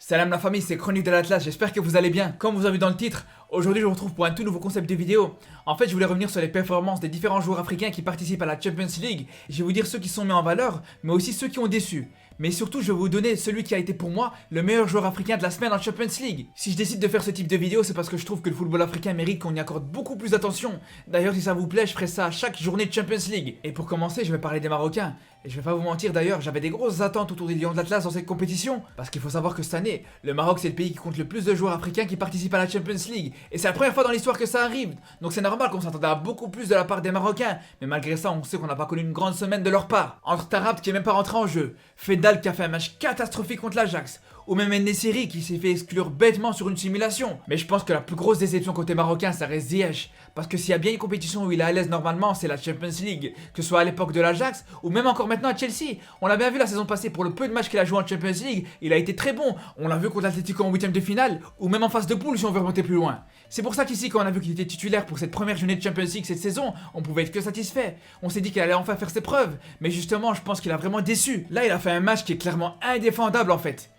Salam la famille, c'est Chronique de l'Atlas, j'espère que vous allez bien. Comme vous avez vu dans le titre, aujourd'hui je vous retrouve pour un tout nouveau concept de vidéo. En fait, je voulais revenir sur les performances des différents joueurs africains qui participent à la Champions League. Je vais vous dire ceux qui sont mis en valeur, mais aussi ceux qui ont déçu. Mais surtout, je vais vous donner celui qui a été pour moi le meilleur joueur africain de la semaine en Champions League. Si je décide de faire ce type de vidéo, c'est parce que je trouve que le football africain mérite qu'on y accorde beaucoup plus d'attention. D'ailleurs, si ça vous plaît, je ferai ça à chaque journée de Champions League. Et pour commencer, je vais parler des Marocains. Et je vais pas vous mentir d'ailleurs, j'avais des grosses attentes autour des Lions de l'Atlas dans cette compétition. Parce qu'il faut savoir que cette année, le Maroc c'est le pays qui compte le plus de joueurs africains qui participent à la Champions League. Et c'est la première fois dans l'histoire que ça arrive. Donc c'est normal qu'on s'attendait à beaucoup plus de la part des Marocains. Mais malgré ça, on sait qu'on n'a pas connu une grande semaine de leur part. Entre Tarabt qui est même pas rentré en jeu, Fedal qui a fait un match catastrophique contre l'Ajax, ou même Ennessiri qui s'est fait exclure bêtement sur une simulation. Mais je pense que la plus grosse déception côté marocain, ça reste Ziyech. Parce que s'il y a bien une compétition où il est à l'aise normalement, c'est la Champions League. Que ce soit à l'époque de l'Ajax, ou même encore maintenant à Chelsea. On l'a bien vu la saison passée, pour le peu de matchs qu'il a joué en Champions League, il a été très bon. On l'a vu contre l'Atlético en 8ème de finale, ou même en phase de poule si on veut remonter plus loin. C'est pour ça qu'ici, quand on a vu qu'il était titulaire pour cette première journée de Champions League cette saison, on pouvait être que satisfait. On s'est dit qu'il allait enfin faire ses preuves. Mais justement, je pense qu'il a vraiment déçu. Là, il a fait un match qui est clairement indéfendable en fait.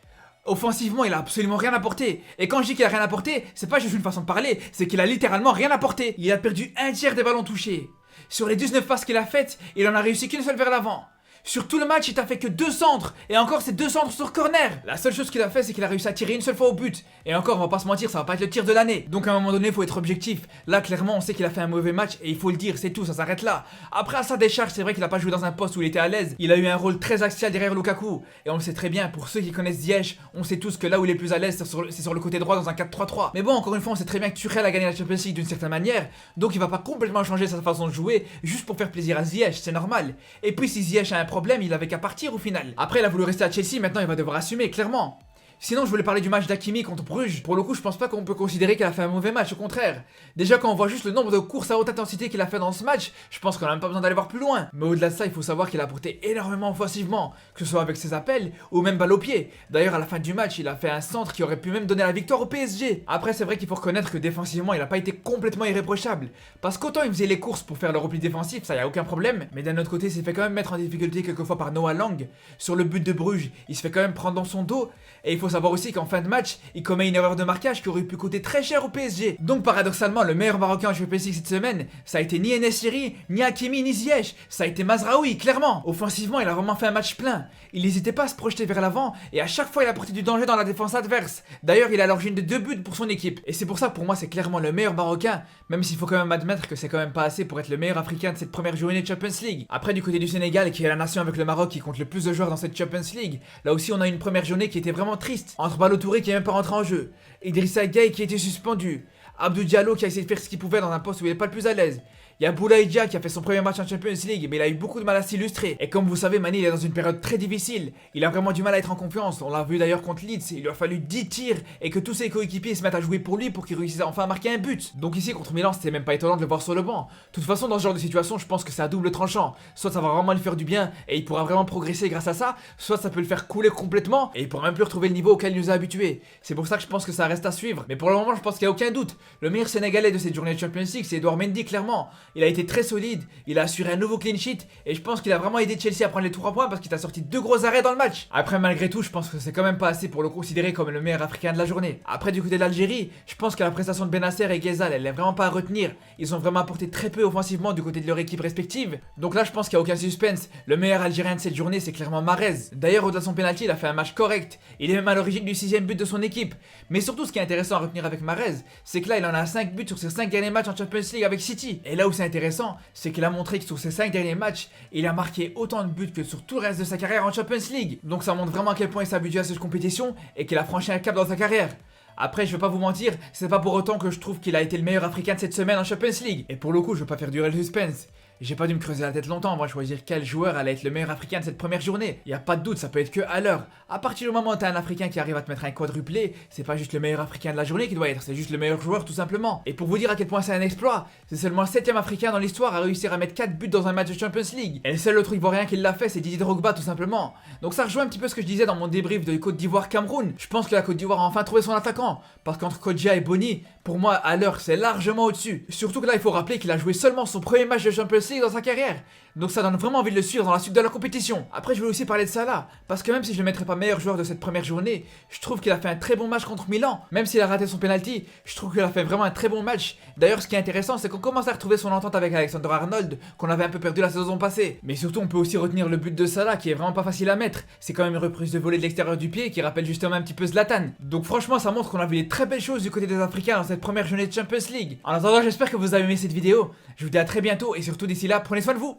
Offensivement, il a absolument rien apporté. Et quand je dis qu'il a rien apporté, c'est pas juste une façon de parler, c'est qu'il a littéralement rien apporté. Il a perdu un tiers des ballons touchés. Sur les 19 passes qu'il a faites, il en a réussi qu'une seule vers l'avant. Sur tout le match, il t'a fait que 2 centres. Et encore, c'est 2 centres sur corner. La seule chose qu'il a fait, c'est qu'il a réussi à tirer une seule fois au but. Et encore, on va pas se mentir, ça va pas être le tir de l'année. Donc à un moment donné, il faut être objectif. Là, clairement, on sait qu'il a fait un mauvais match. Et il faut le dire, c'est tout, ça s'arrête là. Après, à sa décharge, c'est vrai qu'il a pas joué dans un poste où il était à l'aise. Il a eu un rôle très axial derrière Lukaku. Et on le sait très bien, pour ceux qui connaissent Ziyech, on sait tous que là où il est plus à l'aise, c'est sur le côté droit dans un 4-3-3. Mais bon, encore une fois, on sait très bien que Tuchel a gagné la Champions League d'une certaine manière. Donc il va pas complètement changer sa façon de jouer juste pour faire plaisir à Ziyech, c'est normal. Et puis si Ziyech a un problème, il avait qu'à partir au final. Après, il a voulu rester à Chelsea, maintenant il va devoir assumer, clairement. Sinon, je voulais parler du match d'Hakimi contre Bruges. Pour le coup, je pense pas qu'on peut considérer qu'il a fait un mauvais match, au contraire. Déjà, quand on voit juste le nombre de courses à haute intensité qu'il a fait dans ce match, je pense qu'on a même pas besoin d'aller voir plus loin. Mais au-delà de ça, il faut savoir qu'il a apporté énormément offensivement, que ce soit avec ses appels ou même balle au pied. D'ailleurs, à la fin du match, il a fait un centre qui aurait pu même donner la victoire au PSG. Après, c'est vrai qu'il faut reconnaître que défensivement, il a pas été complètement irréprochable. Parce qu'autant il faisait les courses pour faire le repli défensif, ça y a aucun problème. Mais d'un autre côté, il s'est fait quand même mettre en difficulté quelquefois par Noah Lang. Sur le but de Bruges, il se fait quand même prendre dans son dos. Et il faut savoir aussi qu'en fin de match, il commet une erreur de marquage qui aurait pu coûter très cher au PSG. Donc paradoxalement, le meilleur Marocain en Champions League cette semaine, ça a été ni Ennessiri, ni Hakimi, ni Ziyech, ça a été Mazraoui, clairement. Offensivement, il a vraiment fait un match plein. Il n'hésitait pas à se projeter vers l'avant et à chaque fois il a apporté du danger dans la défense adverse. D'ailleurs, il a à l'origine de 2 buts pour son équipe. Et c'est pour ça que pour moi, c'est clairement le meilleur Marocain, même s'il faut quand même admettre que c'est quand même pas assez pour être le meilleur Africain de cette première journée de Champions League. Après, du côté du Sénégal, qui est la nation avec le Maroc qui compte le plus de joueurs dans cette Champions League, là aussi on a une première journée qui était vraiment triste. Entre Balotouré qui est même pas rentré en jeu, Idrissa Gueye qui a été suspendu, Abdou Diallo qui a essayé de faire ce qu'il pouvait dans un poste où il est pas le plus à l'aise. Il y a Boulaye Dia qui a fait son premier match en Champions League, mais il a eu beaucoup de mal à s'illustrer. Et comme vous savez, Mané il est dans une période très difficile. Il a vraiment du mal à être en confiance. On l'a vu d'ailleurs contre Leeds, il lui a fallu 10 tirs et que tous ses coéquipiers se mettent à jouer pour lui pour qu'il réussisse enfin à marquer un but. Donc ici contre Milan, c'était même pas étonnant de le voir sur le banc. De toute façon, dans ce genre de situation, je pense que c'est à double tranchant. Soit ça va vraiment lui faire du bien et il pourra vraiment progresser grâce à ça, soit ça peut le faire couler complètement et il pourra même plus retrouver le niveau auquel il nous a habitués. C'est pour ça que je pense que ça reste à suivre. Mais pour le moment, je pense qu'il n'y a aucun doute. Le meilleur Sénégalais de cette journée de Champions League, c'est Edouard Mendy, clairement. Il a été très solide. Il a assuré un nouveau clean sheet et je pense qu'il a vraiment aidé Chelsea à prendre les 3 points parce qu'il a sorti 2 gros arrêts dans le match. Après, malgré tout, je pense que c'est quand même pas assez pour le considérer comme le meilleur africain de la journée. Après, du côté de l'Algérie, je pense que la prestation de Benasser et Ghezal, elle est vraiment pas à retenir. Ils ont vraiment apporté très peu offensivement du côté de leur équipe respective. Donc là, je pense qu'il n'y a aucun suspense. Le meilleur Algérien de cette journée, c'est clairement Mahrez. D'ailleurs, au-delà de son penalty, il a fait un match correct. Il est même à l'origine du 6ème but de son équipe. Mais surtout, ce qui est intéressant à retenir avec Mahrez, c'est que là, il en a 5 buts sur ses 5 derniers matchs en Champions League avec City. Et là où c'est intéressant, c'est qu'il a montré que sur ses 5 derniers matchs, il a marqué autant de buts que sur tout le reste de sa carrière en Champions League. Donc ça montre vraiment à quel point il s'habitue à cette compétition et qu'il a franchi un cap dans sa carrière. Après, je vais pas vous mentir, c'est pas pour autant que je trouve qu'il a été le meilleur Africain de cette semaine en Champions League. Et pour le coup, je vais pas faire durer le suspense. J'ai pas dû me creuser la tête longtemps avant de choisir quel joueur allait être le meilleur Africain de cette première journée. Y a pas de doute, ça peut être que à l'heure. À partir du moment où t'as un Africain qui arrive à te mettre un quadruplé, c'est pas juste le meilleur Africain de la journée qui doit être, c'est juste le meilleur joueur tout simplement. Et pour vous dire à quel point c'est un exploit, c'est seulement le 7ème Africain dans l'histoire à réussir à mettre 4 buts dans un match de Champions League. Et le seul autre Ivoirien qui l'a fait, c'est Didier Drogba tout simplement. Donc ça rejoint un petit peu ce que je disais dans mon débrief de Côte d'Ivoire-Cameroun. Je pense que la Côte d'Ivoire a enfin trouvé son attaquant. Parce qu'entre Kodjia et Boni, pour moi, à l'heure, c'est largement au-dessus. Surtout que là, il faut rappeler qu'il a joué seulement son premier match de Champions League dans sa carrière. Donc ça donne vraiment envie de le suivre dans la suite de la compétition. Après je voulais aussi parler de Salah, parce que même si je le mettrais pas meilleur joueur de cette première journée, je trouve qu'il a fait un très bon match contre Milan. Même s'il a raté son penalty, je trouve qu'il a fait vraiment un très bon match. D'ailleurs ce qui est intéressant c'est qu'on commence à retrouver son entente avec Alexander Arnold, qu'on avait un peu perdu la saison passée. Mais surtout on peut aussi retenir le but de Salah qui est vraiment pas facile à mettre. C'est quand même une reprise de volée de l'extérieur du pied qui rappelle justement un petit peu Zlatan. Donc franchement ça montre qu'on a vu des très belles choses du côté des Africains dans cette première journée de Champions League. En attendant j'espère que vous avez aimé cette vidéo. Je vous dis à très bientôt et surtout d'ici là prenez soin de vous.